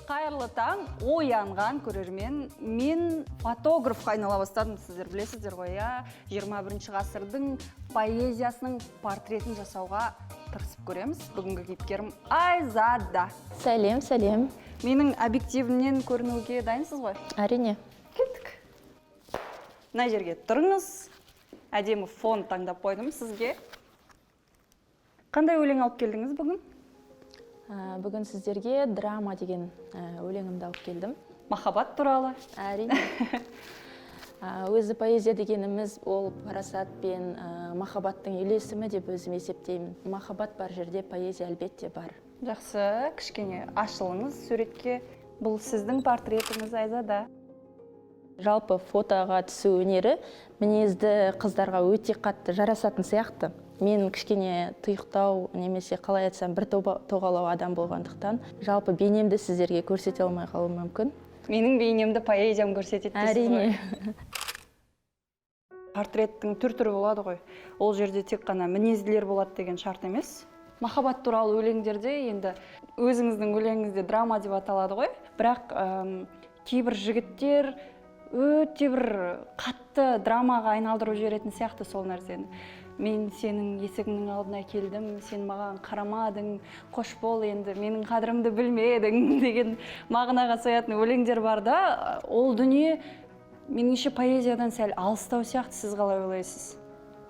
қайырлы таң, оянған көрермен. Мен фотографқа айнала бастадым, сіздер білесіздер ғой, 21 ғасырдың поэзиясының портретін жасауға тырысып көреміз. Бүгінгі кейіпкерім Айзада. Сәлем, сәлем. Менің объективімнен көрінуге дайынсыз ғой? Әрине. Кеттік. Мына жерге тұрыңыз. Әдемі фон таңдап қойдым сізге. Қандай өлең алып келдіңіз бүгін? Бүгін сіздерге драма деген өлеңімді алып келдім. Махаббат туралы? Әрине. Өзі поэзия дегеніміз ол парасат пен махаббаттың үйлесімі деп өзім есептеймін. Махаббат бар жерде поэзия әлбетте бар. Жақсы, кішкене ашылыңыз суретке. Бұл сіздің портретіңіз, Айзада. Жалпы фотоға түсу өнері мінезді қыздарға өте қатты жарасатын сияқты. Мен кішкене тұйықтау немесе қалай айтсам бір тоғалау адам болғандықтан жалпы бейнемді сіздерге көрсете алмай қалуым мүмкін. Менің бейнемді поэзиям көрсетеді дейсіз ғой? Әрине. Портреттің түр-түрі болады ғой. Ол жерде тек қана мінезділер болады деген шарт емес. Махаббат туралы өлеңдерде енді өзіңіздің өлеңіңізде драма деп аталады ғой. Бірақ кейбір жігіттер өте бір қатты драмаға айналдырып жіберетін сияқты сол нәрсені. Мен сенің есігіңнің алдына келдім, сен маған қарамадың, қош бол енді, менің қадірімді білмедің деген мағынаға соятын өлеңдер бар да, ол дүние меніңше поэзиядан сәл алыстау сияқты, сіз қалай ойлайсыз?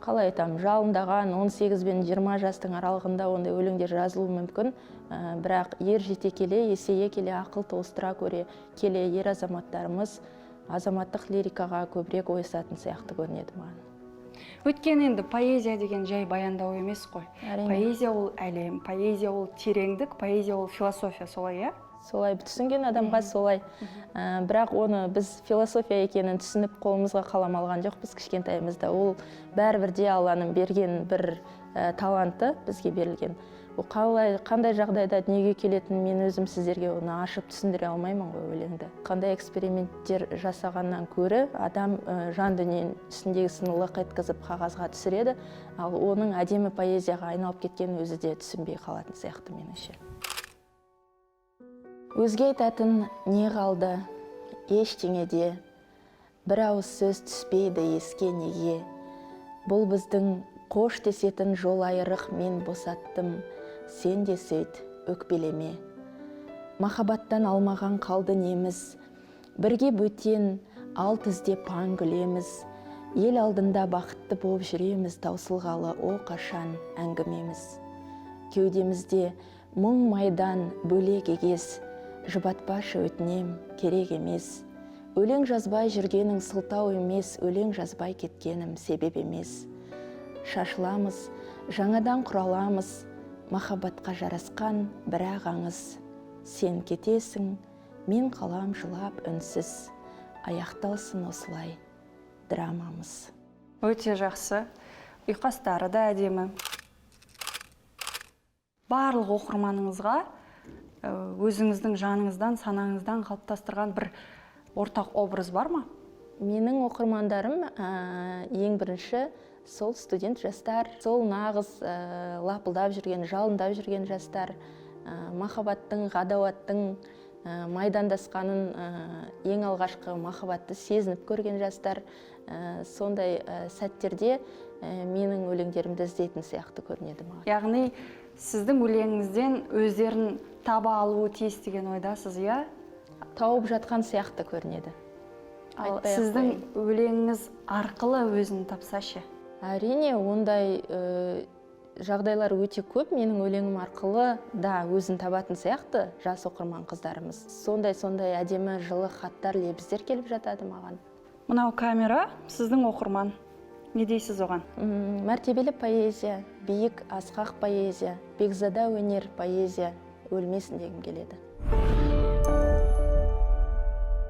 Қалай айтам, жалындаған 18 бен 20 жастың аралығында ондай өлеңдер жазылуы мүмкін, бірақ ер жете келе, есейе келе, ақыл толыстыра көре келе ер азаматтарымыз азаматтық лирикаға көбірек ойысатын сияқты көрінеді маған. Өйткені енді поэзия деген жай баяндау емес қой. Поэзия ол әлем, поэзия ол тереңдік, поэзия ол философия, солай, иә? Солай түсінген адамға солай. Бірақ оны біз философия екенін түсініп қолымызға қалам алған жоқпыз кішкентайымызда. Ол бәрібірде Алланың берген бір таланты бізге берілген. Ол қандай жағдайда дүниеге келетінін мен өзім сіздерге оны ашып түсіндіре алмаймын ғой өлеңді. Қандай эксперименттер жасағаннан көрі адам жан дүниенің үстіндегісін лық еткізіп қағазға түсіреді, ал оның әдемі поэзияға айналып кеткенін өзі де түсінбей қалатын сияқты меніңше. Өзге айтатын не қалды ештеңеде, бір ауыз сөз түспейді еске неге. Бұл біздің қош десетін жол айырық мен босаттым, сен де сөйт өкпелеме. Махаббаттан алмаған қалды неміз, бірге бөтен алт іздеп паң күлеміз. Ел алдында бақытты болып жүреміз, таусылғалы о қашан әңгімеміз. Кеудемізде мұң майдан бөлек егес, жұбатпашы өтінем керек емес. Өлең жазбай жүргенің сылтау емес, өлең жазбай кеткенім себеп емес. Шашыламыз, жаңадан құраламыз, махаббатқа жарасқан бірақ аңыз. Сен кетесің, мен қалам жылап үнсіз, аяқталсын осылай драмамыз. Өте жақсы, ұйқастары да әдемі. Барлық оқырманыңызға өзіңіздің жаныңыздан, санаңыздан қалыптастырған бір ортақ образ бар ма? Менің оқырмандарым ең бірінші сол студент жастар, сол нағыз лапылдап жүрген, жалындап жүрген жастар, махаббаттың, ғадауаттың майдандасқанын ең алғашқы махаббатты сезініп көрген жастар, сондай сәттерде менің өлеңдерімді іздейтін сияқты көрінеді маған. Яғни сіздің өлеңіңізден өздерін таба алуы тиіс деген ойдасыз, иә? Тауып жатқан сияқты көрінеді. Ал сіздің өлеңіңіз арқылы өзін тапсашы? Әрине, ондай жағдайлар өте көп. Менің өлеңім арқылы да өзін табатын сияқты жас оқырман қыздарымыз. Сондай әдемі жылы хаттар, лебіздер келіп жатады маған. Мынау камера сіздің оқырман. Не дейсіз оған? Мәртебелі поэзия, биік асқақ поэзия, бекзада өнер поэзия өлмесін дегім келеді.